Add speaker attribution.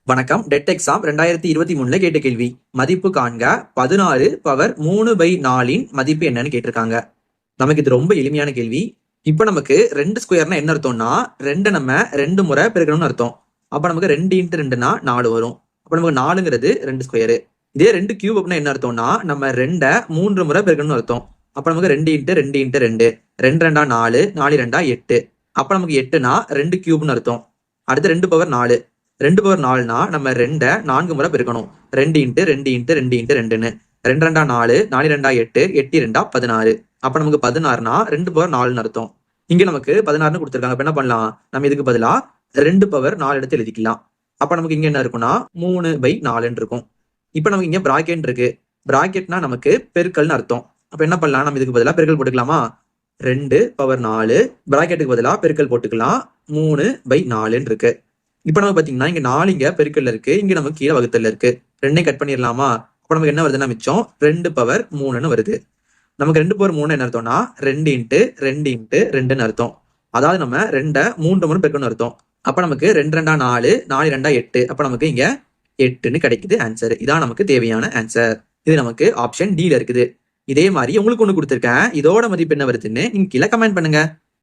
Speaker 1: வணக்கம். TET exam 2023 கேட்ட கேள்வி. மதிப்பு காண்க. 16 பவர் 3/4 மதிப்பு என்னன்னு கேட்டிருக்காங்க. நமக்கு இது ரொம்ப எளிமையான கேள்வி. இப்ப நமக்கு 2 ஸ்கொயர்னா என்ன அர்த்தம்னா 2 நம்ம 2 முறை பெருக்கணும்னு அர்த்தம். அப்ப நமக்கு 2 × 2னா 4 வரும். அப்ப நமக்கு 4ங்கிறது 2 ஸ்கொயரு. இதே 2 கியூப் அப்படின்னா என்ன அர்த்தம்னா நம்ம 2 3 முறை பெருக்கணும்னு அர்த்தம். அப்ப நமக்கு 2 × 2 × 2 2 2 4 4 2 8. அப்ப நமக்கு 8னா 2 கியூப்னு அர்த்தம். அடுத்து 2 பவர் 4 2 பவர் 4னா நம்ம 2 4 முறை பெருக்கணும். 2 × 2 × 2 × 2ன்னு 2 2 4 4 2 8 8 2 16. அப்ப நமக்கு 16னா 2 பவர் 4ன்னு அர்த்தம். இங்க நமக்கு 16ன்னு கொடுத்துருக்காங்க. அப்ப என்ன பண்ணலாம், நம்ம இதுக்கு பதிலா 2 பவர் 4 எடுத்து எழுதிக்கலாம். அப்ப நமக்கு இங்க என்ன இருக்கும்னா 3/4 இருக்கும். இப்ப நமக்கு இங்க பிராக்கெட் இருக்கு. பிராக்கெட்னா நமக்கு பெருக்கல்னு அர்த்தம். அப்ப என்ன பண்ணலாம், நம்ம இதுக்கு பதிலா பெருக்கல் போட்டுக்கலாமா? 2 பவர் 4 பிராக்கெட்டுக்கு பதிலா பெருக்கல் போட்டுக்கலாம். 3/4 இருக்கு. இப்ப நம்ம பாத்தீங்கன்னா இங்க 4 இங்க பெருக்கல்ல இருக்கு, இங்க நமக்கு கீழே வகுத்தல்ல இருக்கு. 2 கட் பண்ணிடலாமா? அப்ப நமக்கு என்ன வருதுன்னா மிச்சம் 2 பவர் 3ன்னு வருது. நமக்கு 2 பவர் 3 என்ன அர்த்தம்னா 2 × 2 × 2ன்னு அர்த்தம். அதாவது நம்ம 2 3 முறை பெருக்கணும்னு அர்த்தம். அப்ப நமக்கு 2 2 4 4 2 8. அப்ப நமக்கு இங்க 8ன்னு கிடைக்குது ஆன்சர். இதான் நமக்கு தேவையான ஆன்சர். இது நமக்கு ஆப்ஷன் டி ல இருக்குது. இதே மாதிரி உங்களுக்கு ஒண்ணு கொடுத்திருக்கேன். இதோட மதிப்பு என்ன வருதுன்னு நீங்க கீழே கமெண்ட் பண்ணுங்க.